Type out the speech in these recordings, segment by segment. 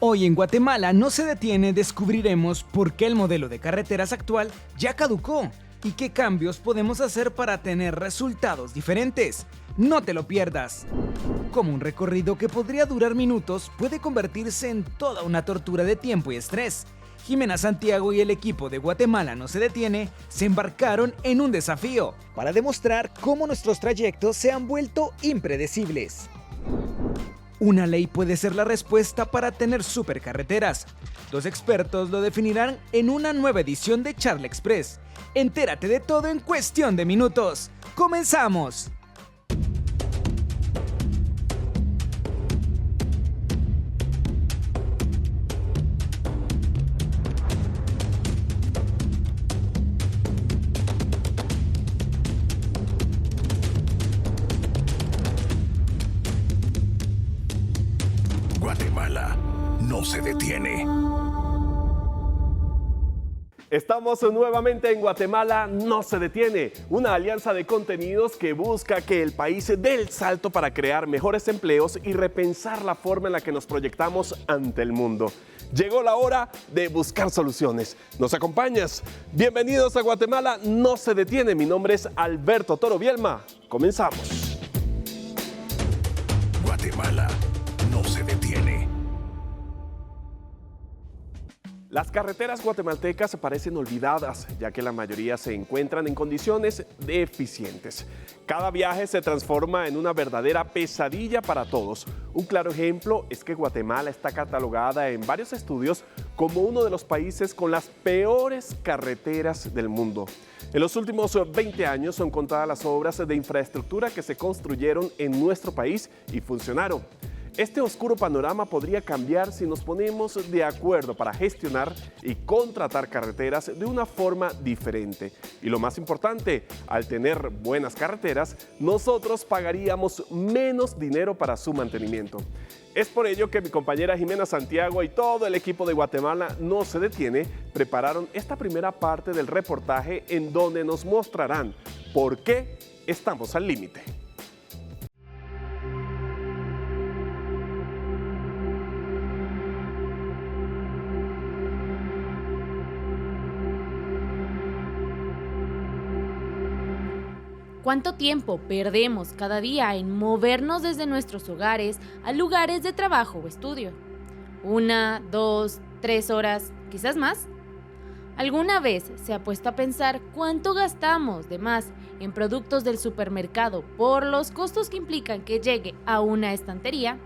Hoy en Guatemala no se detiene, descubriremos por qué el modelo de carreteras actual ya caducó y qué cambios podemos hacer para tener resultados diferentes. No te lo pierdas. Como un recorrido que podría durar minutos puede convertirse en toda una tortura de tiempo y estrés. Jimena Santiago y el equipo de Guatemala no se detiene se embarcaron en un desafío para demostrar cómo nuestros trayectos se han vuelto impredecibles. Una ley puede ser la respuesta para tener supercarreteras. Los expertos lo definirán en una nueva edición de Charla Express. Entérate de todo en cuestión de minutos. ¡Comenzamos! Guatemala no se detiene. Estamos nuevamente en Guatemala no se detiene, una alianza de contenidos que busca que el país dé el salto para crear mejores empleos y repensar la forma en la que nos proyectamos ante el mundo. Llegó la hora de buscar soluciones. ¿Nos acompañas? Bienvenidos a Guatemala no se detiene. Mi nombre es Alberto Toro Bielma. Comenzamos. Guatemala no se detiene. Las carreteras guatemaltecas parecen olvidadas, ya que la mayoría se encuentran en condiciones deficientes. Cada viaje se transforma en una verdadera pesadilla para todos. Un claro ejemplo es que Guatemala está catalogada en varios estudios como uno de los países con las peores carreteras del mundo. En los últimos 20 años son contadas las obras de infraestructura que se construyeron en nuestro país y funcionaron. Este oscuro panorama podría cambiar si nos ponemos de acuerdo para gestionar y contratar carreteras de una forma diferente. Y lo más importante, al tener buenas carreteras, nosotros pagaríamos menos dinero para su mantenimiento. Es por ello que mi compañera Jimena Santiago y todo el equipo de Guatemala no se detiene, prepararon esta primera parte del reportaje en donde nos mostrarán por qué estamos al límite. ¿Cuánto tiempo perdemos cada día en movernos desde nuestros hogares a lugares de trabajo o estudio? 1, 2, 3 horas, quizás más. ¿Alguna vez se ha puesto a pensar cuánto gastamos de más en productos del supermercado por los costos que implican que llegue a una estantería?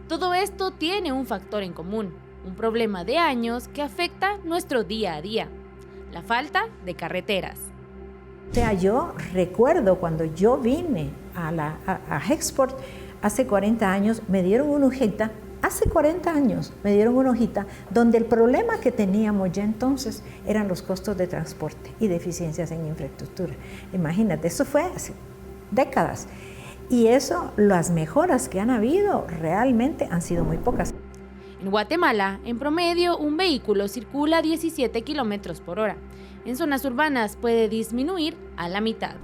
Todo esto tiene un factor en común, un problema de años que afecta nuestro día a día: la falta de carreteras. O sea, yo recuerdo cuando yo vine a Hexport hace 40 años, me dieron una hojita, donde el problema que teníamos ya entonces eran los costos de transporte y deficiencias en infraestructura. Imagínate, eso fue hace décadas. Y eso, las mejoras que han habido realmente han sido muy pocas. En Guatemala, en promedio, un vehículo circula a 17 kilómetros por hora. En zonas urbanas puede disminuir a la mitad.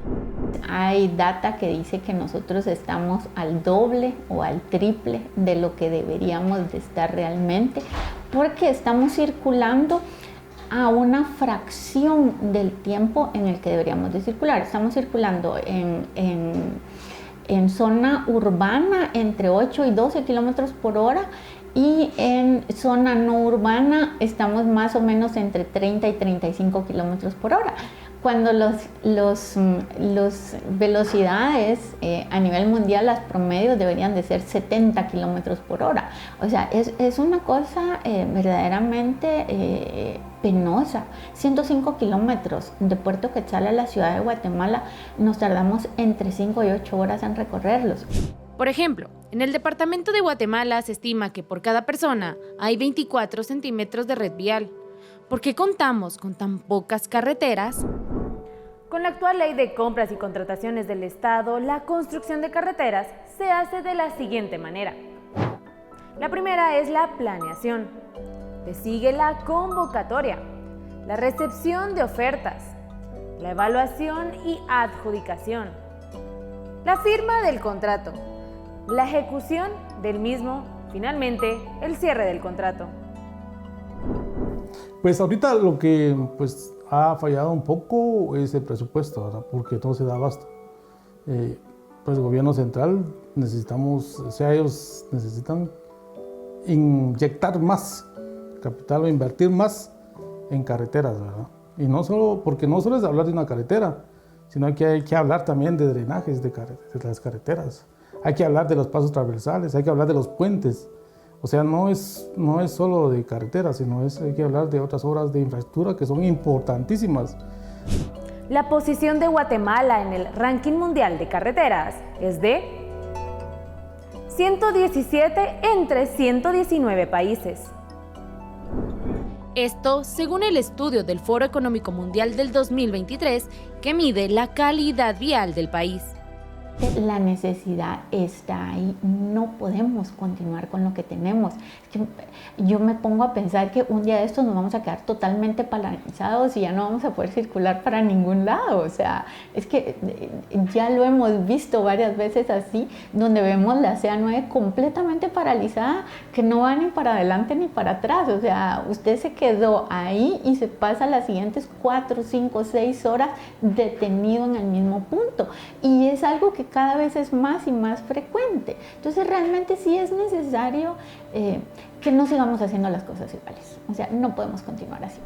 Hay data que dice que nosotros estamos al doble o al triple de lo que deberíamos de estar realmente, porque estamos circulando a una fracción del tiempo en el que deberíamos de circular. Estamos circulando en zona urbana entre 8 y 12 kilómetros por hora, y en zona no urbana estamos más o menos entre 30 y 35 kilómetros por hora, cuando los velocidades a nivel mundial, las promedios deberían de ser 70 kilómetros por hora. O sea, es una cosa verdaderamente penosa. 105 kilómetros de Puerto Quetzal a la ciudad de Guatemala, nos tardamos entre 5 y 8 horas en recorrerlos. Por ejemplo, en el departamento de Guatemala se estima que por cada persona hay 24 centímetros de red vial. ¿Por qué contamos con tan pocas carreteras? Con la actual ley de compras y contrataciones del Estado, la construcción de carreteras se hace de la siguiente manera. La primera es la planeación. Le sigue la convocatoria, la recepción de ofertas, la evaluación y adjudicación, la firma del contrato, la ejecución del mismo Finalmente, el cierre del contrato. Pues ahorita lo que pues, ha fallado un poco es el presupuesto, ¿verdad? Porque no se da abasto. Pues el gobierno central ellos necesitan inyectar más capital o invertir más en carreteras, ¿verdad? Y no solo es hablar de una carretera, sino que hay que hablar también de drenajes de las carreteras. Hay que hablar de los pasos transversales, hay que hablar de los puentes. O sea, no es solo de carreteras, sino hay que hablar de otras obras de infraestructura que son importantísimas. La posición de Guatemala en el ranking mundial de carreteras es de 117 entre 119 países. Esto según el estudio del Foro Económico Mundial del 2023, que mide la calidad vial del país. La necesidad está ahí, no podemos continuar con lo que tenemos. Yo me pongo a pensar que un día de estos nos vamos a quedar totalmente paralizados y ya no vamos a poder circular para ningún lado. O sea, es que ya lo hemos visto varias veces así, donde vemos la CA9 completamente paralizada, que no va ni para adelante ni para atrás. O sea, usted se quedó ahí y se pasa las siguientes 4, 5, 6 horas detenido en el mismo punto. Y es algo que cada vez es más y más frecuente. Entonces realmente sí es necesario que no sigamos haciendo las cosas iguales. O sea, no podemos continuar así.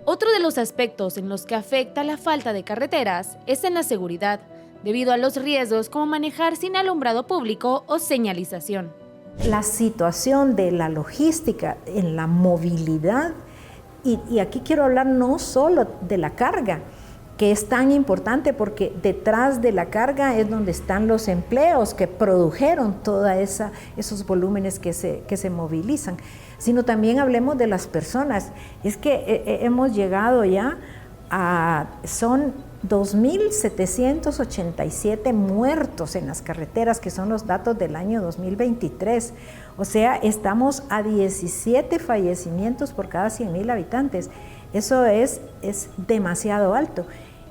Otro de los aspectos en los que afecta la falta de carreteras es en la seguridad, debido a los riesgos como manejar sin alumbrado público o señalización. La situación de la logística en la movilidad, y aquí quiero hablar no solo de la carga, que es tan importante porque detrás de la carga es donde están los empleos que produjeron todos esos volúmenes que se movilizan, sino también hablemos de las personas. Es que hemos llegado ya son 2.787 muertos en las carreteras, que son los datos del año 2023. O sea, estamos a 17 fallecimientos por cada 100.000 habitantes. Eso es demasiado alto.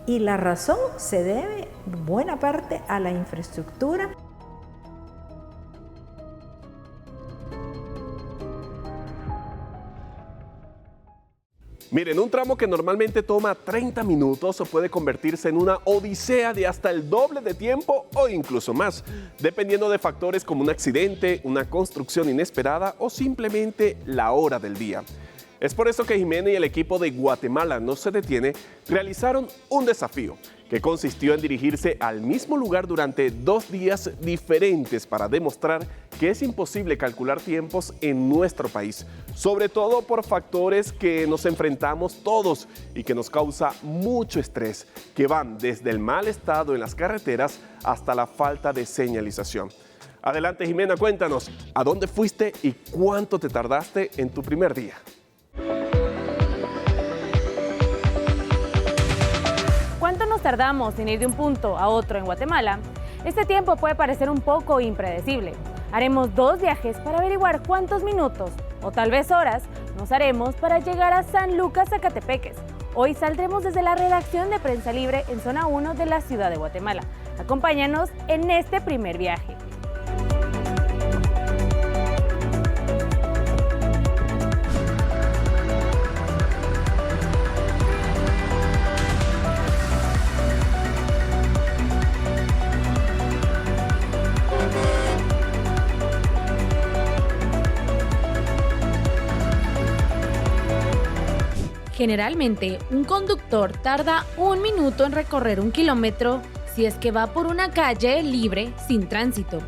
Y la razón se debe, buena parte, a la infraestructura. Miren, un tramo que normalmente toma 30 minutos puede convertirse en una odisea de hasta el doble de tiempo o incluso más, dependiendo de factores como un accidente, una construcción inesperada o simplemente la hora del día. Es por eso que Jimena y el equipo de Guatemala No Se Detiene realizaron un desafío que consistió en dirigirse al mismo lugar durante 2 días diferentes para demostrar que es imposible calcular tiempos en nuestro país, sobre todo por factores que nos enfrentamos todos y que nos causa mucho estrés, que van desde el mal estado en las carreteras hasta la falta de señalización. Adelante, Jimena, cuéntanos, ¿a dónde fuiste y cuánto te tardaste en tu primer día? ¿Cuánto nos tardamos en ir de un punto a otro en Guatemala? Este tiempo puede parecer un poco impredecible. Haremos 2 viajes para averiguar cuántos minutos, o tal vez horas, nos haremos para llegar a San Lucas, Zacatepeques. Hoy saldremos desde la redacción de Prensa Libre en Zona 1 de la ciudad de Guatemala. Acompáñanos en este primer viaje. Generalmente, un conductor tarda 1 minuto en recorrer 1 kilómetro si es que va por una calle libre sin tránsito.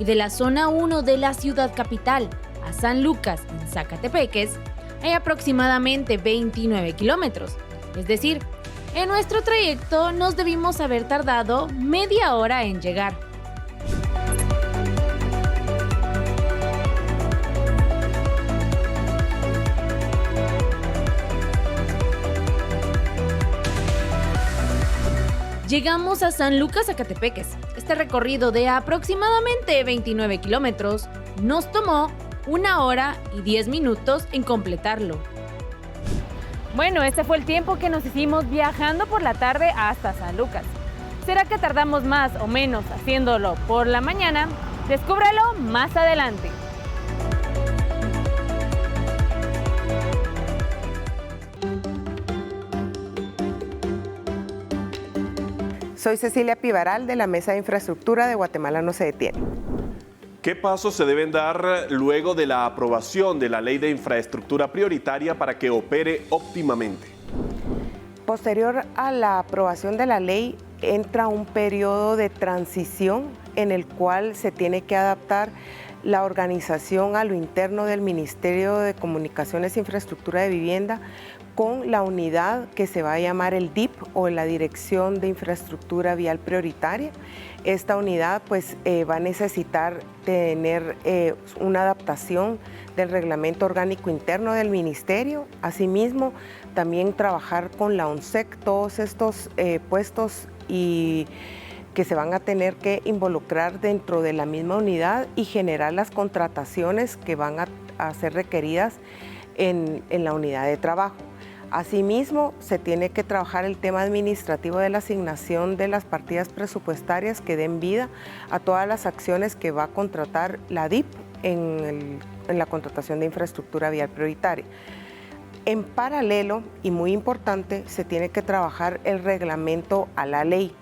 Y de la zona 1 de la ciudad capital a San Lucas, en Zacatepeques, hay aproximadamente 29 kilómetros. Es decir, en nuestro trayecto nos debimos haber tardado media hora en llegar. Llegamos a San Lucas, Zacatepeques. Este recorrido de aproximadamente 29 kilómetros nos tomó 1 hora y 10 minutos en completarlo. Bueno, este fue el tiempo que nos hicimos viajando por la tarde hasta San Lucas. ¿Será que tardamos más o menos haciéndolo por la mañana? Descúbrelo más adelante. Soy Cecilia Pivaral de la Mesa de Infraestructura de Guatemala No Se Detiene. ¿Qué pasos se deben dar luego de la aprobación de la Ley de Infraestructura Prioritaria para que opere óptimamente? Posterior a la aprobación de la ley, entra un periodo de transición en el cual se tiene que adaptar la organización a lo interno del Ministerio de Comunicaciones e Infraestructura de Vivienda con la unidad que se va a llamar el DIP o la Dirección de Infraestructura Vial Prioritaria. Esta unidad pues va a necesitar tener una adaptación del reglamento orgánico interno del ministerio. Asimismo, también trabajar con la ONSEC, todos estos puestos y que se van a tener que involucrar dentro de la misma unidad y generar las contrataciones que van a ser requeridas en la unidad de trabajo. Asimismo, se tiene que trabajar el tema administrativo de la asignación de las partidas presupuestarias que den vida a todas las acciones que va a contratar la DIP en la contratación de infraestructura vial prioritaria. En paralelo, y muy importante, se tiene que trabajar el reglamento a la ley.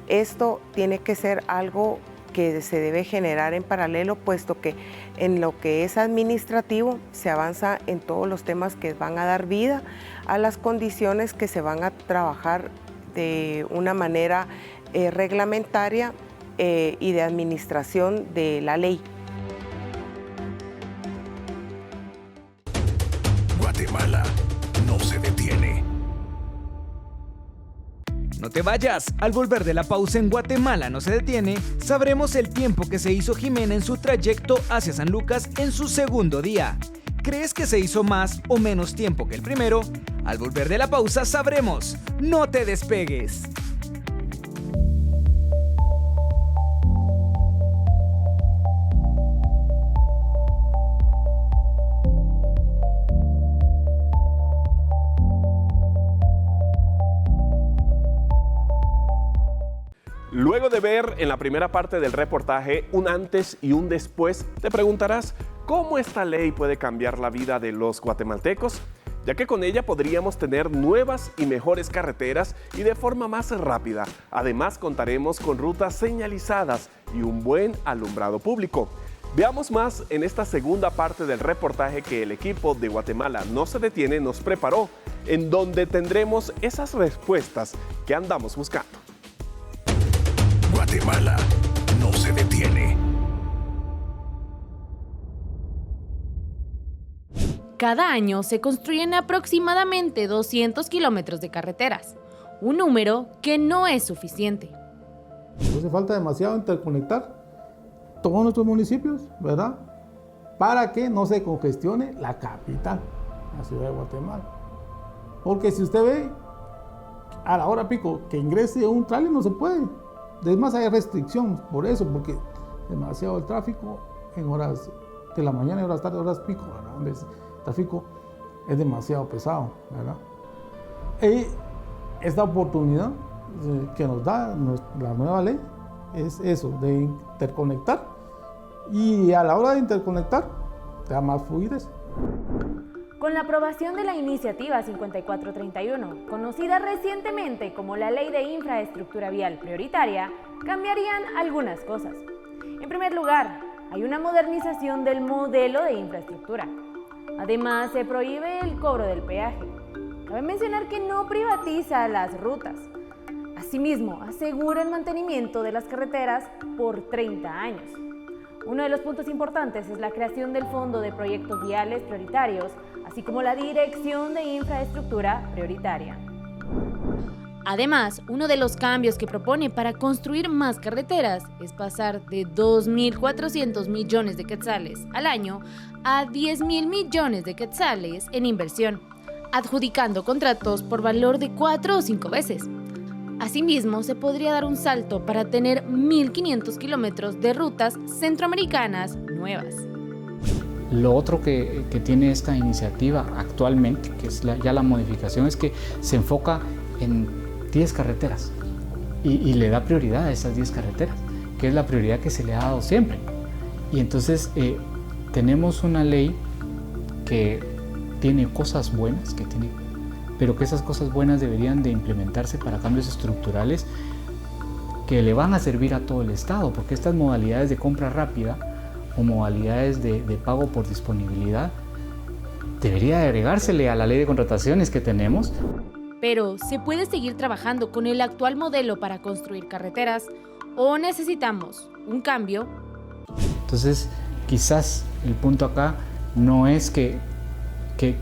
Esto tiene que ser algo que se debe generar en paralelo, puesto que en lo que es administrativo se avanza en todos los temas que van a dar vida a las condiciones que se van a trabajar de una manera reglamentaria y de administración de la ley. Guatemala no se detiene. No te vayas, al volver de la pausa en Guatemala No Se Detiene, sabremos el tiempo que se hizo Jimena en su trayecto hacia San Lucas en su segundo día. ¿Crees que se hizo más o menos tiempo que el primero? Al volver de la pausa sabremos. No te despegues. Luego de ver en la primera parte del reportaje un antes y un después, te preguntarás cómo esta ley puede cambiar la vida de los guatemaltecos, ya que con ella podríamos tener nuevas y mejores carreteras y de forma más rápida. Además, contaremos con rutas señalizadas y un buen alumbrado público. Veamos más en esta segunda parte del reportaje que el equipo de Guatemala No Se Detiene nos preparó, en donde tendremos esas respuestas que andamos buscando. Guatemala no se detiene. Cada año se construyen aproximadamente 200 kilómetros de carreteras, un número que no es suficiente. Nos hace falta demasiado interconectar todos nuestros municipios, ¿verdad? Para que no se congestione la capital, la ciudad de Guatemala. Porque si usted ve a la hora pico que ingrese un tráiler, no se puede. Además hay restricción por eso, porque demasiado el tráfico en horas de la mañana y horas tarde, horas pico, ¿verdad? El tráfico es demasiado pesado, ¿verdad? Y esta oportunidad que nos da la nueva ley es eso, de interconectar, y a la hora de interconectar, da más fluidez. Con la aprobación de la iniciativa 5431, conocida recientemente como la Ley de Infraestructura Vial Prioritaria, cambiarían algunas cosas. En primer lugar, hay una modernización del modelo de infraestructura. Además, se prohíbe el cobro del peaje. Cabe mencionar que no privatiza las rutas. Asimismo, asegura el mantenimiento de las carreteras por 30 años. Uno de los puntos importantes es la creación del Fondo de Proyectos Viales Prioritarios, así como la Dirección de Infraestructura Prioritaria. Además, uno de los cambios que propone para construir más carreteras es pasar de 2.400 millones de quetzales al año a 10.000 millones de quetzales en inversión, adjudicando contratos por valor de 4 o 5 veces. Asimismo, se podría dar un salto para tener 1.500 kilómetros de rutas centroamericanas nuevas. Lo otro que tiene esta iniciativa actualmente, que es ya la modificación, es que se enfoca en 10 carreteras y le da prioridad a esas 10 carreteras, que es la prioridad que se le ha dado siempre. Y entonces tenemos una ley que tiene cosas buenas, pero que esas cosas buenas deberían de implementarse para cambios estructurales que le van a servir a todo el Estado, porque estas modalidades de compra rápida o modalidades de pago por disponibilidad debería agregársele a la ley de contrataciones que tenemos. Pero, ¿se puede seguir trabajando con el actual modelo para construir carreteras o necesitamos un cambio? Entonces, quizás el punto acá no es que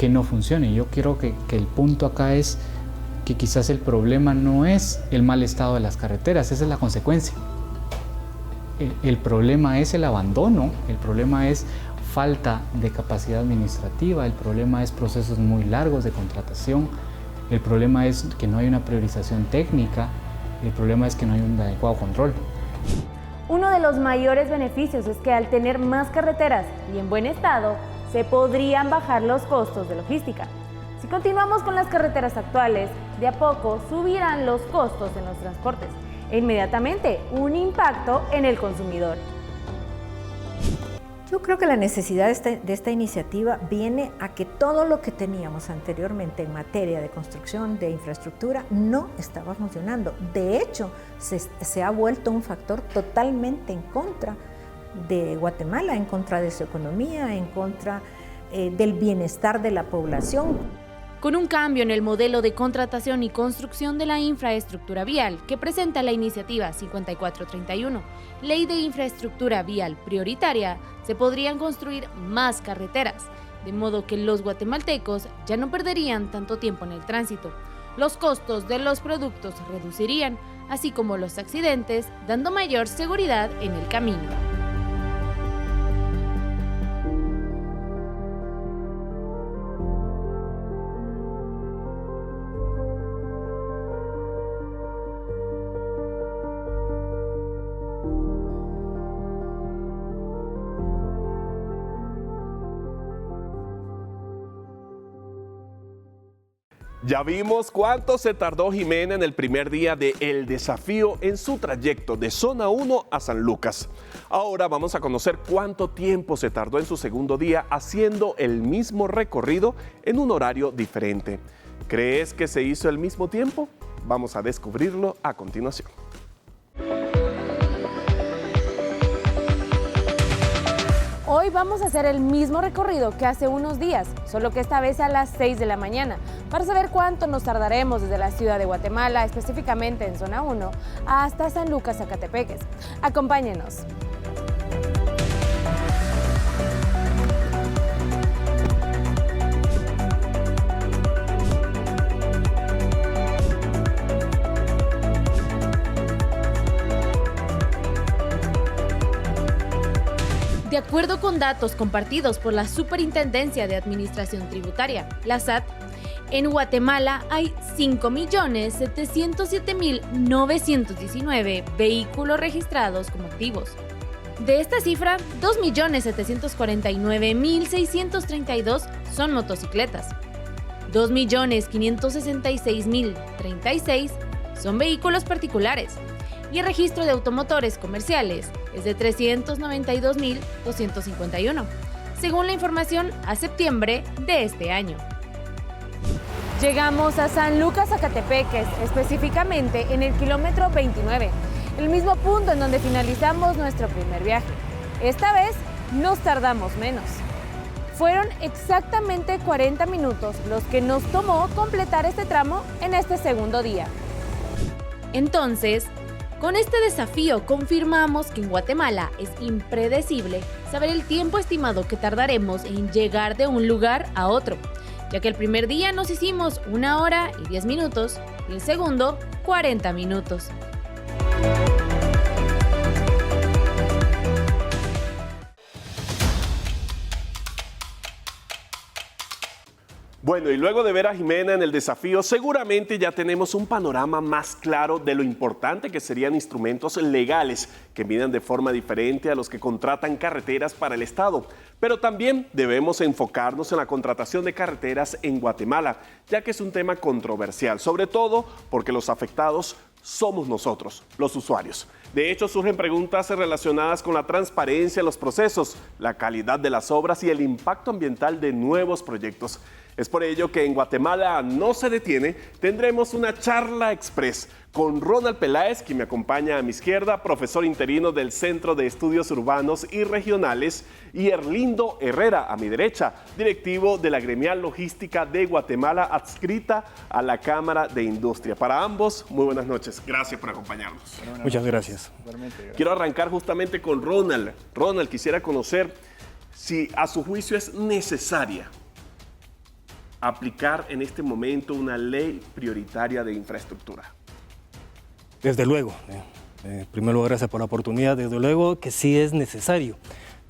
no funcione. Yo creo que el punto acá es que quizás el problema no es el mal estado de las carreteras, esa es la consecuencia. El problema es el abandono, el problema es falta de capacidad administrativa, el problema es procesos muy largos de contratación, el problema es que no hay una priorización técnica, el problema es que no hay un adecuado control. Uno de los mayores beneficios es que al tener más carreteras y en buen estado, se podrían bajar los costos de logística. Si continuamos con las carreteras actuales, de a poco subirán los costos en los transportes e inmediatamente un impacto en el consumidor. Yo creo que la necesidad de esta iniciativa viene a que todo lo que teníamos anteriormente en materia de construcción, de infraestructura, no estaba funcionando. De hecho, se ha vuelto un factor totalmente en contra de Guatemala, en contra de su economía, en contra del bienestar de la población. Con un cambio en el modelo de contratación y construcción de la infraestructura vial que presenta la iniciativa 5431, Ley de Infraestructura Vial Prioritaria, se podrían construir más carreteras, de modo que los guatemaltecos ya no perderían tanto tiempo en el tránsito. Los costos de los productos se reducirían, así como los accidentes, dando mayor seguridad en el camino. Ya vimos cuánto se tardó Jimena en el primer día de El Desafío en su trayecto de Zona 1 a San Lucas. Ahora vamos a conocer cuánto tiempo se tardó en su segundo día haciendo el mismo recorrido en un horario diferente. ¿Crees que se hizo el mismo tiempo? Vamos a descubrirlo a continuación. Hoy vamos a hacer el mismo recorrido que hace unos días, solo que esta vez a las 6 de la mañana, para saber cuánto nos tardaremos desde la ciudad de Guatemala, específicamente en Zona 1, hasta San Lucas, Zacatepeques. Acompáñenos. De acuerdo con datos compartidos por la Superintendencia de Administración Tributaria, la SAT, en Guatemala hay 5.707.919 vehículos registrados como activos. De esta cifra, 2.749.632 son motocicletas, 2.566.036 son vehículos particulares, y el registro de automotores comerciales es de 392.251, según la información a septiembre de este año. Llegamos a San Lucas, Zacatepeques, específicamente en el kilómetro 29, el mismo punto en donde finalizamos nuestro primer viaje. Esta vez nos tardamos menos. Fueron exactamente 40 minutos los que nos tomó completar este tramo en este segundo día. Entonces, con este desafío confirmamos que en Guatemala es impredecible saber el tiempo estimado que tardaremos en llegar de un lugar a otro, ya que el primer día nos hicimos 1 hora y 10 minutos y el segundo 40 minutos. Bueno, y luego de ver a Jimena en El Desafío, seguramente ya tenemos un panorama más claro de lo importante que serían instrumentos legales que midan de forma diferente a los que contratan carreteras para el Estado. Pero también debemos enfocarnos en la contratación de carreteras en Guatemala, ya que es un tema controversial, sobre todo porque los afectados somos nosotros, los usuarios. De hecho, surgen preguntas relacionadas con la transparencia en los procesos, la calidad de las obras y el impacto ambiental de nuevos proyectos. Es por ello que en Guatemala no se detiene, tendremos una charla express con Ronald Peláez, quien me acompaña a mi izquierda, profesor interino del Centro de Estudios Urbanos y Regionales, y Erlindo Herrera, a mi derecha, directivo de la Gremial Logística de Guatemala, adscrita a la Cámara de Industria. Para ambos, muy buenas noches. Gracias por acompañarnos. Muchas gracias. Quiero arrancar justamente con Ronald. Ronald, quisiera conocer si a su juicio es necesaria aplicar en este momento una ley prioritaria de infraestructura. Desde luego. En primer lugar, gracias por la oportunidad. Desde luego que sí es necesario,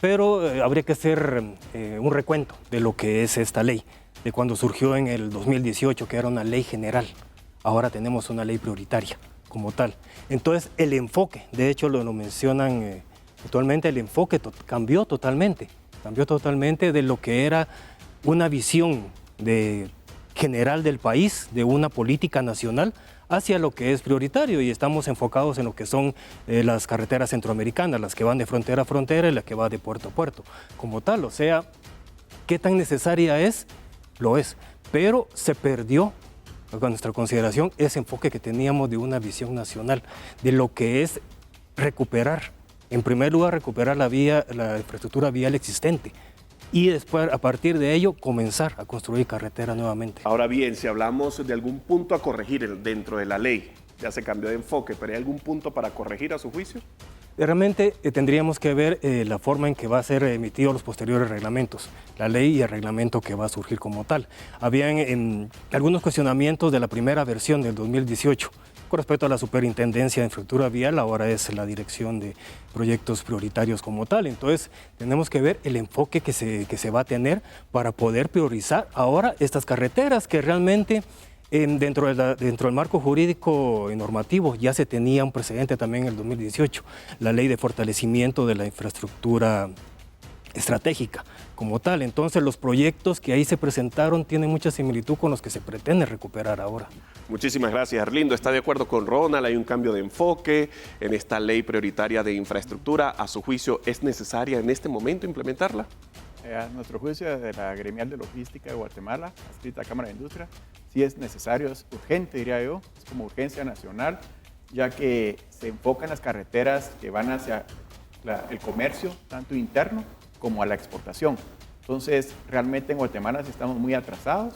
pero habría que hacer un recuento de lo que es esta ley, de cuando surgió en el 2018, que era una ley general. Ahora tenemos una ley prioritaria como tal. Entonces, el enfoque, de hecho lo mencionan actualmente, el enfoque cambió totalmente de lo que era una visión general del país, de una política nacional, hacia lo que es prioritario, y estamos enfocados en lo que son las carreteras centroamericanas, las que van de frontera a frontera y las que van de puerto a puerto, como tal. O sea, ¿qué tan necesaria es? Lo es, pero se perdió, a nuestra consideración, ese enfoque que teníamos de una visión nacional, de lo que es recuperar, en primer lugar, recuperar la infraestructura vial existente, y después, a partir de ello, comenzar a construir carretera nuevamente. Ahora bien, si hablamos de algún punto a corregir dentro de la ley, ya se cambió de enfoque, pero ¿hay algún punto para corregir a su juicio? Realmente tendríamos que ver la forma en que va a ser emitidos los posteriores reglamentos, la ley y el reglamento que va a surgir como tal. Habían algunos cuestionamientos de la primera versión del 2018, con respecto a la Superintendencia de Infraestructura Vial, ahora es la Dirección de Proyectos Prioritarios como tal. Entonces, tenemos que ver el enfoque que se va a tener para poder priorizar ahora estas carreteras que realmente dentro del marco jurídico y normativo ya se tenía un precedente también en el 2018, la Ley de Fortalecimiento de la Infraestructura Estratégica como tal. Entonces, los proyectos que ahí se presentaron tienen mucha similitud con los que se pretende recuperar ahora. Muchísimas gracias, Erlindo. ¿Está de acuerdo con Ronald? Hay un cambio de enfoque en esta ley prioritaria de infraestructura. ¿A su juicio es necesaria en este momento implementarla? A nuestro juicio, de la Gremial de Logística de Guatemala, adscrita a Cámara de Industria, sí es necesario, es urgente, diría yo, es como urgencia nacional, ya que se enfocan las carreteras que van hacia el comercio, tanto interno como a la exportación. Entonces, realmente en Guatemala sí estamos muy atrasados.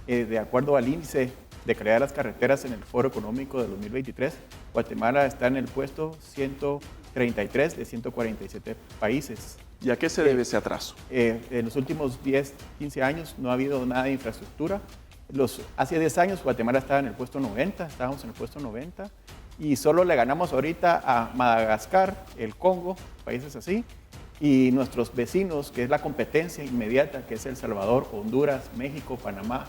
De acuerdo al índice de calidad de las carreteras en el Foro Económico de 2023, Guatemala está en el puesto 133 de 147 países. ¿Y a qué se debe ese atraso? En los últimos 10, 15 años no ha habido nada de infraestructura. Hace 10 años Guatemala estaba en el puesto 90, estábamos en el puesto 90, y solo le ganamos ahorita a Madagascar, el Congo, países así, y nuestros vecinos, que es la competencia inmediata, que es El Salvador, Honduras, México, Panamá,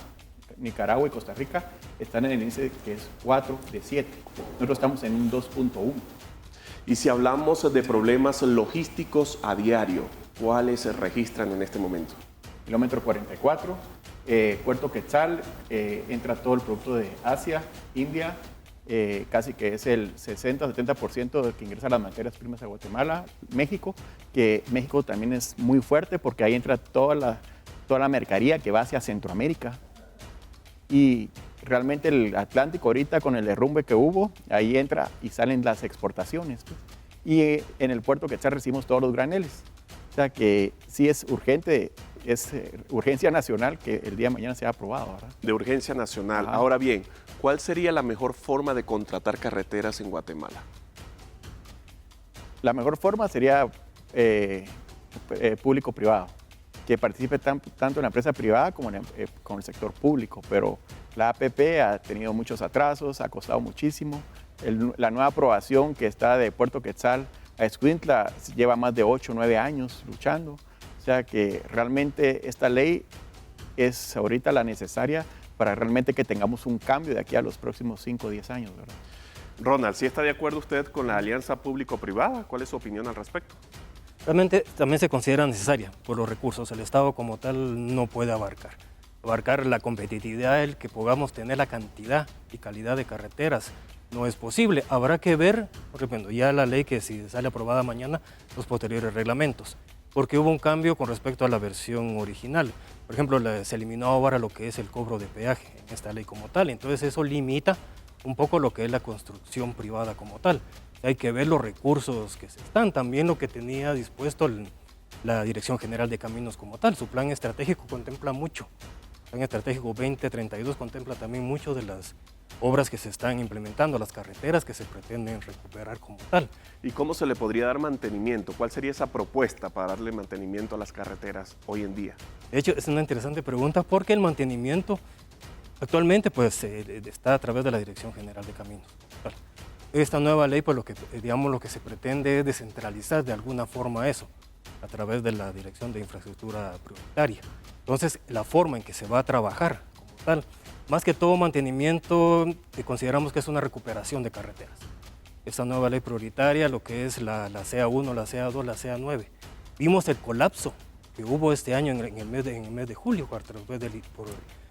Nicaragua y Costa Rica, están en el índice que es 4 de 7. Nosotros estamos en un 2.1. Y si hablamos de problemas logísticos a diario, ¿cuáles se registran en este momento? Kilómetro 44, Puerto Quetzal, entra todo el producto de Asia, India, casi que es el 60-70% de que ingresa las materias primas a Guatemala. México, que México también es muy fuerte porque ahí entra toda la mercadería que va hacia Centroamérica. Y realmente el Atlántico ahorita con el derrumbe que hubo, ahí entra y salen las exportaciones, pues. Y en el puerto Quetzal recibimos todos los graneles. O sea que sí es urgente, es urgencia nacional que el día de mañana sea aprobado, ¿verdad? De urgencia nacional. Ajá. Ahora bien, ¿cuál sería la mejor forma de contratar carreteras en Guatemala? La mejor forma sería público-privado, que participe tanto en la empresa privada como con el sector público, pero la APP ha tenido muchos atrasos, ha costado muchísimo. La nueva aprobación que está de Puerto Quetzal a Escuintla lleva más de 8 o 9 años luchando, o sea que realmente esta ley es ahorita la necesaria para realmente que tengamos un cambio de aquí a los próximos 5 o 10 años, ¿verdad? Ronald, ¿sí está de acuerdo usted con la alianza público-privada? ¿Cuál es su opinión al respecto? Realmente también se considera necesaria por los recursos. El Estado como tal no puede abarcar la competitividad, el que podamos tener la cantidad y calidad de carreteras. No es posible. Habrá que ver, por ejemplo, ya la ley que si sale aprobada mañana, los posteriores reglamentos. porque hubo un cambio con respecto a la versión original. Por ejemplo, se eliminó ahora lo que es el cobro de peaje en esta ley como tal, entonces eso limita un poco lo que es la construcción privada como tal. Hay que ver los recursos que se están, también lo que tenía dispuesto la Dirección General de Caminos como tal. Su plan estratégico contempla mucho. El plan estratégico 2032 contempla también mucho de las obras que se están implementando, las carreteras que se pretenden recuperar como tal. ¿Y cómo se le podría dar mantenimiento? ¿Cuál sería esa propuesta para darle mantenimiento a las carreteras hoy en día? De hecho, es una interesante pregunta porque el mantenimiento actualmente pues, está a través de la Dirección General de Caminos. Esta nueva ley, pues lo que se pretende es descentralizar de alguna forma eso, a través de la Dirección de Infraestructura Prioritaria. Entonces, la forma en que se va a trabajar como tal, más que todo mantenimiento, consideramos que es una recuperación de carreteras. Esta nueva ley prioritaria, lo que es la CA1, la CA2, la CA9. Vimos el colapso que hubo este año en el mes de julio, por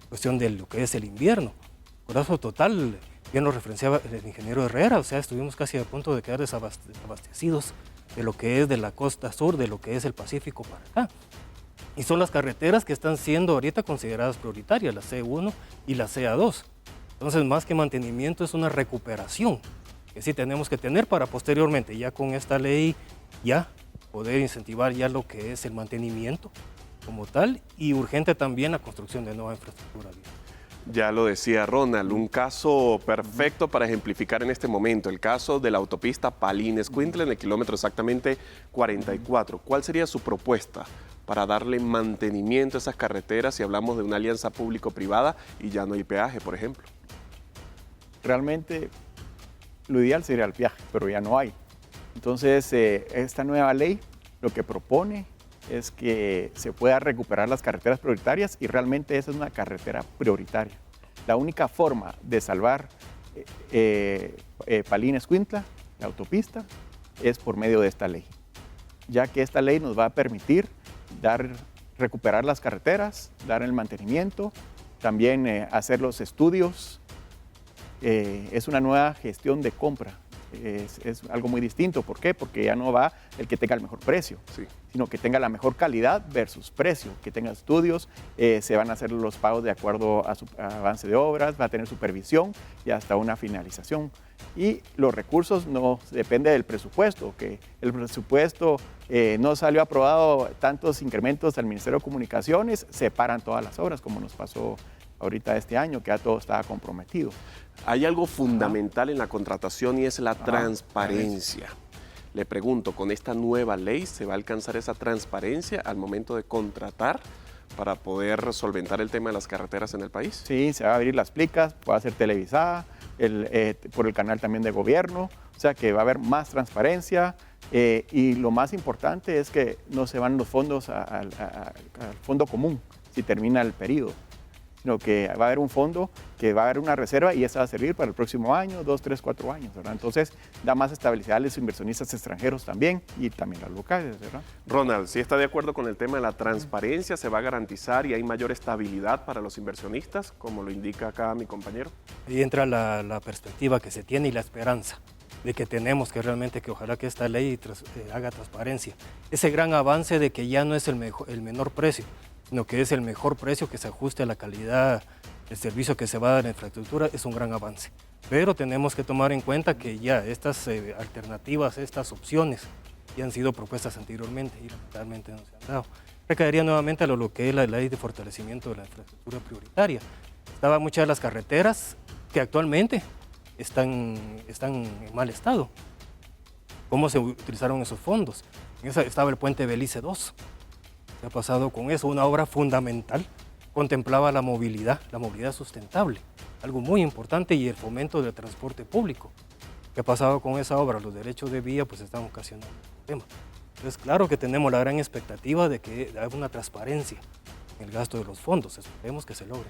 cuestión de lo que es el invierno. Colapso total, bien lo referenciaba el ingeniero Herrera, o sea, estuvimos casi a punto de quedar desabastecidos de lo que es de la costa sur, de lo que es el Pacífico para acá. Y son las carreteras que están siendo ahorita consideradas prioritarias, la C1 y la CA2. Entonces, más que mantenimiento, es una recuperación que sí tenemos que tener para posteriormente, ya con esta ley, ya poder incentivar ya lo que es el mantenimiento como tal y urgente también la construcción de nueva infraestructura. Ya lo decía Ronald, un caso perfecto para ejemplificar en este momento, el caso de la autopista Palín-Escuintla en el kilómetro exactamente 44. ¿Cuál sería su propuesta para darle mantenimiento a esas carreteras si hablamos de una alianza público-privada y ya no hay peaje, por ejemplo? Realmente lo ideal sería el peaje, pero ya no hay. Entonces, esta nueva ley lo que propone es que se pueda recuperar las carreteras prioritarias y realmente esa es una carretera prioritaria. La única forma de salvar Palín-Escuintla, la autopista, es por medio de esta ley, ya que esta ley nos va a permitir recuperar las carreteras, dar el mantenimiento, también hacer los estudios. Es una nueva gestión de compra. Es algo muy distinto. ¿Por qué? Porque ya no va el que tenga el mejor precio, sí, sino que tenga la mejor calidad versus precio, que tenga estudios, se van a hacer los pagos de acuerdo a su avance de obras, va a tener supervisión y hasta una finalización. Y los recursos no depende del presupuesto, que el presupuesto no salió aprobado tantos incrementos al Ministerio de Comunicaciones, se paran todas las obras, como nos pasó ahorita este año, que ya todo estaba comprometido. Hay algo fundamental en la contratación y es la transparencia. Le pregunto, ¿con esta nueva ley se va a alcanzar esa transparencia al momento de contratar para poder solventar el tema de las carreteras en el país? Sí, se va a abrir las plicas, puede ser televisada, por el canal también de gobierno, o sea que va a haber más transparencia y lo más importante es que no se van los fondos al fondo común si termina el periodo, sino que va a haber un fondo, que va a haber una reserva y esa va a servir para el próximo año, 2, 3, 4 años, ¿verdad? Entonces da más estabilidad a los inversionistas extranjeros también y también a los locales, ¿verdad? Ronald, ¿sí está de acuerdo con el tema de la transparencia? ¿Se va a garantizar y hay mayor estabilidad para los inversionistas, como lo indica acá mi compañero? Ahí entra la perspectiva que se tiene y la esperanza de que tenemos que realmente, que ojalá que esta ley haga transparencia. Ese gran avance de que ya no es el menor precio, sino que es el mejor precio que se ajuste a la calidad del servicio que se va a dar en la infraestructura, es un gran avance. Pero tenemos que tomar en cuenta que ya estas alternativas, estas opciones, ya han sido propuestas anteriormente y lamentablemente no se han dado. Recaería nuevamente a lo que es la ley de fortalecimiento de la infraestructura prioritaria. Estaban muchas de las carreteras que actualmente están en mal estado. ¿Cómo se utilizaron esos fondos? En esa estaba el puente Belice 2. ¿Qué ha pasado con eso? Una obra fundamental, contemplaba la movilidad sustentable, algo muy importante, y el fomento del transporte público. ¿Qué ha pasado con esa obra? Los derechos de vía pues están ocasionando un tema. Entonces, claro que tenemos la gran expectativa de que haya una transparencia en el gasto de los fondos, esperemos que se logre.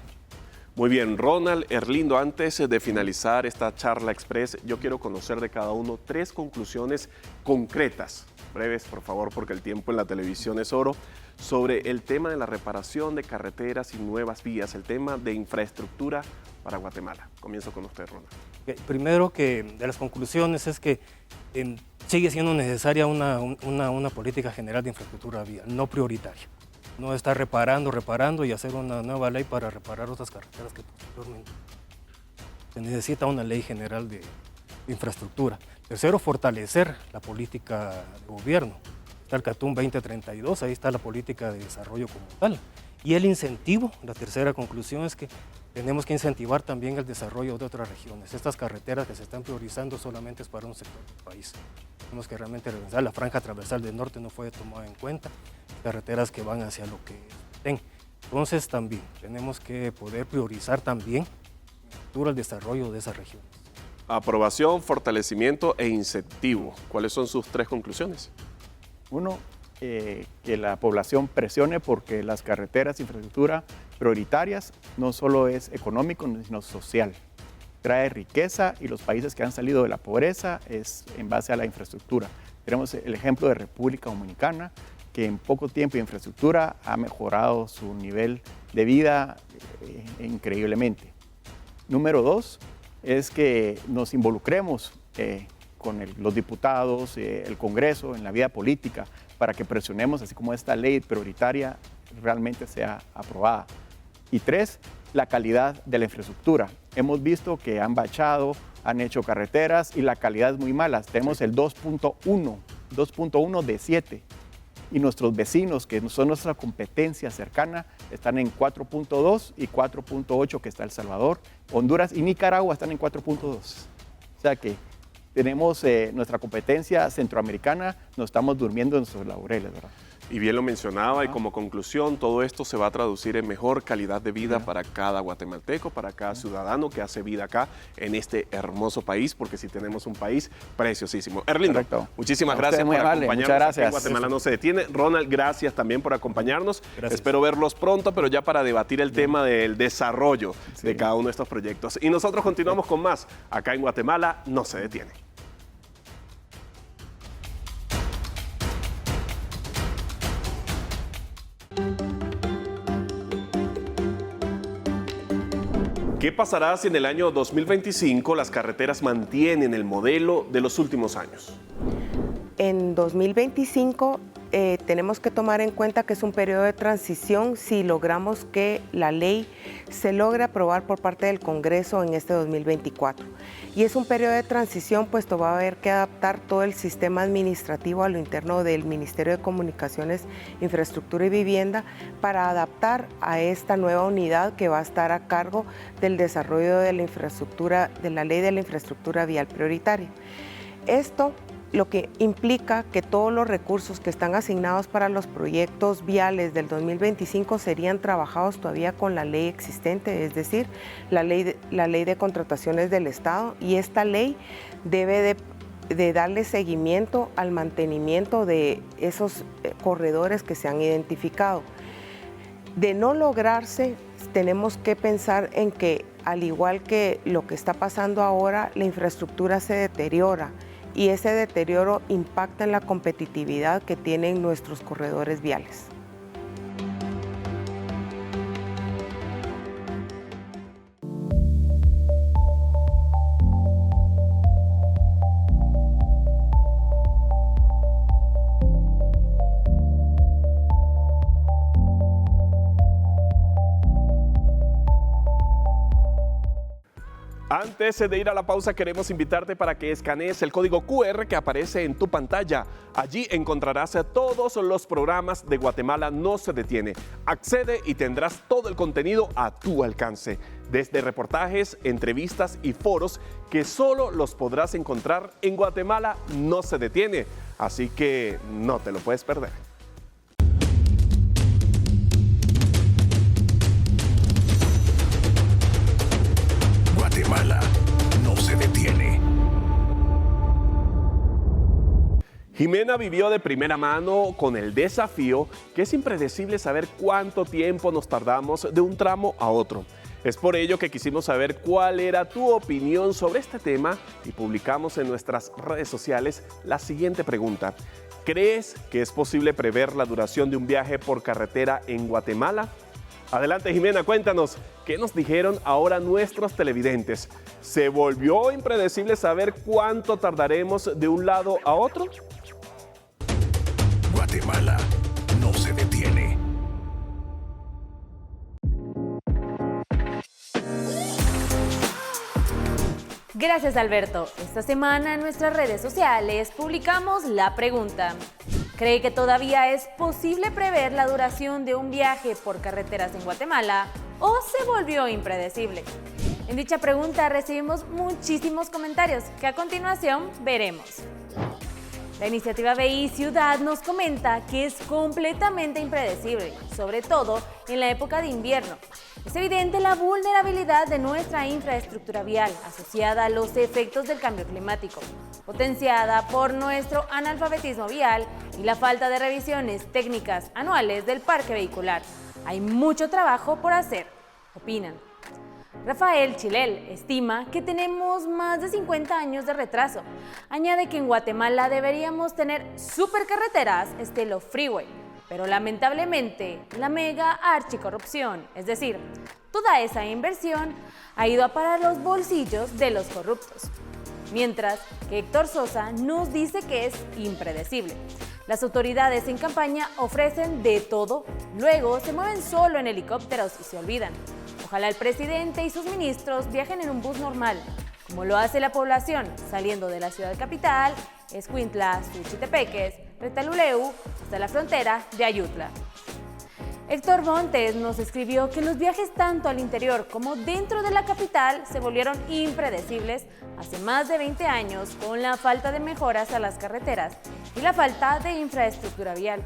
Muy bien, Ronald, Erlindo, antes de finalizar esta charla express, yo quiero conocer de cada uno 3 conclusiones concretas breves, por favor, porque el tiempo en la televisión es oro, sobre el tema de la reparación de carreteras y nuevas vías, el tema de infraestructura para Guatemala. Comienzo con usted, Ronald. Primero, que de las conclusiones es que sigue siendo necesaria una política general de infraestructura vial, no prioritaria. No estar reparando y hacer una nueva ley para reparar otras carreteras que posteriormente. Se necesita una ley general de infraestructura. Tercero, fortalecer la política de gobierno. Está el CATUM 2032, ahí está la política de desarrollo como tal. Y el incentivo, la tercera conclusión es que tenemos que incentivar también el desarrollo de otras regiones. Estas carreteras que se están priorizando solamente es para un sector del país. Tenemos que realmente revisar. La franja transversal del norte no fue tomada en cuenta. Carreteras que van hacia lo que estén. Entonces también tenemos que poder priorizar también el desarrollo de esas regiones. Aprobación, fortalecimiento e incentivo. ¿Cuáles son sus tres conclusiones? Uno, que la población presione porque las carreteras e infraestructura prioritarias no solo es económico, sino social. Trae riqueza y los países que han salido de la pobreza es en base a la infraestructura. Tenemos el ejemplo de República Dominicana, que en poco tiempo de infraestructura ha mejorado su nivel de vida increíblemente. Número dos es que nos involucremos con los diputados, el Congreso, en la vida política, para que presionemos, así como esta ley prioritaria realmente sea aprobada. Y tres, la calidad de la infraestructura. Hemos visto que han bachado, han hecho carreteras y la calidad es muy mala. Tenemos el 2.1 de 7. Y nuestros vecinos, que son nuestra competencia cercana, están en 4.2 y 4.8 que está El Salvador. Honduras y Nicaragua están en 4.2. O sea que tenemos nuestra competencia centroamericana, nos estamos durmiendo en nuestros laureles, ¿verdad? Y bien lo mencionaba, y como conclusión, todo esto se va a traducir en mejor calidad de vida para cada guatemalteco, para cada ciudadano que hace vida acá en este hermoso país, porque sí tenemos un país preciosísimo. Erlindo, correcto. Muchísimas gracias por acompañarnos. Muchas gracias. Aquí en Guatemala no se detiene. Ronald, gracias también por acompañarnos. Gracias. Espero verlos pronto, pero ya para debatir el tema del desarrollo de cada uno de estos proyectos. Y nosotros continuamos con más. Acá en Guatemala no se detiene. ¿Qué pasará si en el año 2025 las carreteras mantienen el modelo de los últimos años? En 2025 tenemos que tomar en cuenta que es un periodo de transición si logramos que la ley se logre aprobar por parte del Congreso en este 2024. Y es un periodo de transición, puesto va a haber que adaptar todo el sistema administrativo a lo interno del Ministerio de Comunicaciones, Infraestructura y Vivienda para adaptar a esta nueva unidad que va a estar a cargo del desarrollo de la infraestructura, de la Ley de la Infraestructura Vial Prioritaria. Esto lo que implica que todos los recursos que están asignados para los proyectos viales del 2025 serían trabajados todavía con la ley existente, es decir, la ley de contrataciones del Estado, y esta ley debe de darle seguimiento al mantenimiento de esos corredores que se han identificado. De no lograrse, tenemos que pensar en que, al igual que lo que está pasando ahora, la infraestructura se deteriora, y ese deterioro impacta en la competitividad que tienen nuestros corredores viales. Antes de ir a la pausa, queremos invitarte para que escanees el código QR que aparece en tu pantalla. Allí encontrarás todos los programas de Guatemala No Se Detiene. Accede y tendrás todo el contenido a tu alcance, desde reportajes, entrevistas y foros que solo los podrás encontrar en Guatemala No Se Detiene. Así que no te lo puedes perder. Guatemala no se detiene. Jimena vivió de primera mano con el desafío que es impredecible saber cuánto tiempo nos tardamos de un tramo a otro. Es por ello que quisimos saber cuál era tu opinión sobre este tema y publicamos en nuestras redes sociales la siguiente pregunta. ¿Crees que es posible prever la duración de un viaje por carretera en Guatemala? Adelante, Jimena, cuéntanos, ¿qué nos dijeron ahora nuestros televidentes? ¿Se volvió impredecible saber cuánto tardaremos de un lado a otro? Guatemala no se detiene. Gracias, Alberto. Esta semana en nuestras redes sociales publicamos la pregunta. ¿Cree que todavía es posible prever la duración de un viaje por carreteras en Guatemala o se volvió impredecible? En dicha pregunta recibimos muchísimos comentarios que a continuación veremos. La iniciativa BI Ciudad nos comenta que es completamente impredecible, sobre todo en la época de invierno. Es evidente la vulnerabilidad de nuestra infraestructura vial asociada a los efectos del cambio climático, potenciada por nuestro analfabetismo vial y la falta de revisiones técnicas anuales del parque vehicular. Hay mucho trabajo por hacer, opinan. Rafael Chilel estima que tenemos más de 50 años de retraso. Añade que en Guatemala deberíamos tener supercarreteras estilo freeway, pero lamentablemente la mega archicorrupción, es decir, toda esa inversión ha ido a parar los bolsillos de los corruptos. Mientras que Héctor Sosa nos dice que es impredecible. Las autoridades en campaña ofrecen de todo, luego se mueven solo en helicópteros y se olvidan. Ojalá el presidente y sus ministros viajen en un bus normal, como lo hace la población, saliendo de la ciudad capital, Escuintla, Suchitepeques, Retaluleu, hasta la frontera de Ayutla. Héctor Montes nos escribió que los viajes tanto al interior como dentro de la capital se volvieron impredecibles hace más de 20 años con la falta de mejoras a las carreteras y la falta de infraestructura vial.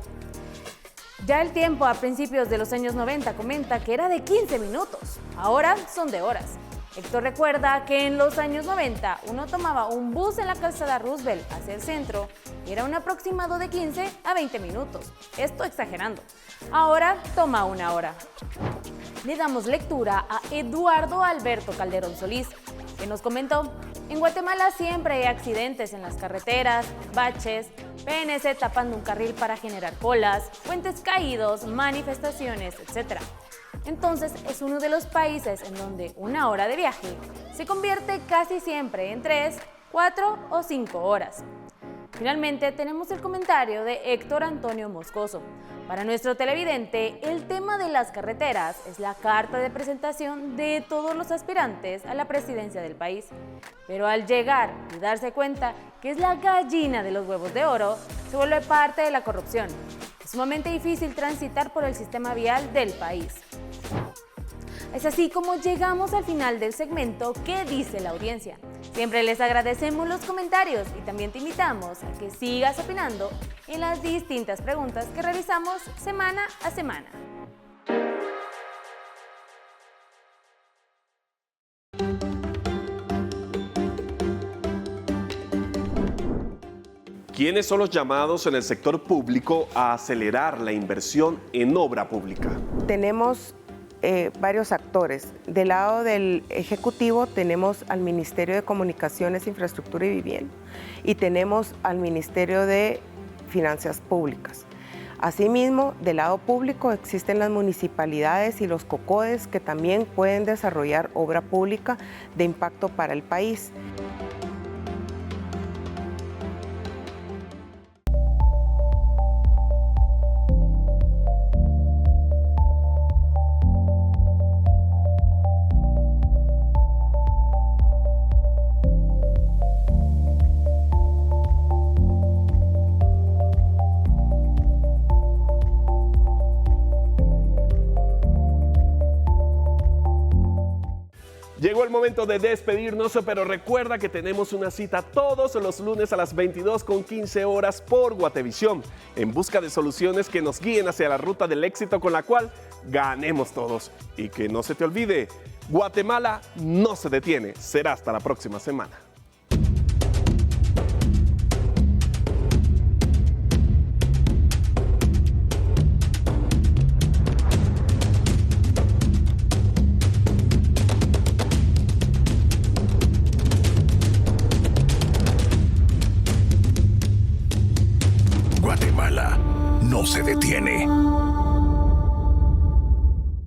Ya el tiempo a principios de los años 90 comenta que era de 15 minutos, ahora son de horas. Héctor recuerda que en los años 90 uno tomaba un bus en la calzada Roosevelt hacia el centro y era un aproximado de 15 a 20 minutos, esto exagerando. Ahora toma una hora. Le damos lectura a Eduardo Alberto Calderón Solís, que nos comentó: en Guatemala siempre hay accidentes en las carreteras, baches, PNC tapando un carril para generar colas, puentes caídos, manifestaciones, etc. Entonces es uno de los países en donde una hora de viaje se convierte casi siempre en 3, 4 o 5 horas. Finalmente tenemos el comentario de Héctor Antonio Moscoso. Para nuestro televidente, el tema de las carreteras es la carta de presentación de todos los aspirantes a la presidencia del país. Pero al llegar y darse cuenta que es la gallina de los huevos de oro, se vuelve parte de la corrupción. Es sumamente difícil transitar por el sistema vial del país. Es así como llegamos al final del segmento ¿Qué dice la audiencia? Siempre les agradecemos los comentarios y también te invitamos a que sigas opinando en las distintas preguntas que realizamos semana a semana. ¿Quiénes son los llamados en el sector público a acelerar la inversión en obra pública? Tenemos varios actores. Del lado del Ejecutivo tenemos al Ministerio de Comunicaciones, Infraestructura y Vivienda y tenemos al Ministerio de Finanzas Públicas. Asimismo, del lado público existen las municipalidades y los COCODES que también pueden desarrollar obra pública de impacto para el país. Llegó el momento de despedirnos, pero recuerda que tenemos una cita todos los lunes a las 22:15 horas por Guatevisión, en busca de soluciones que nos guíen hacia la ruta del éxito con la cual ganemos todos. Y que no se te olvide, Guatemala no se detiene. Será hasta la próxima semana.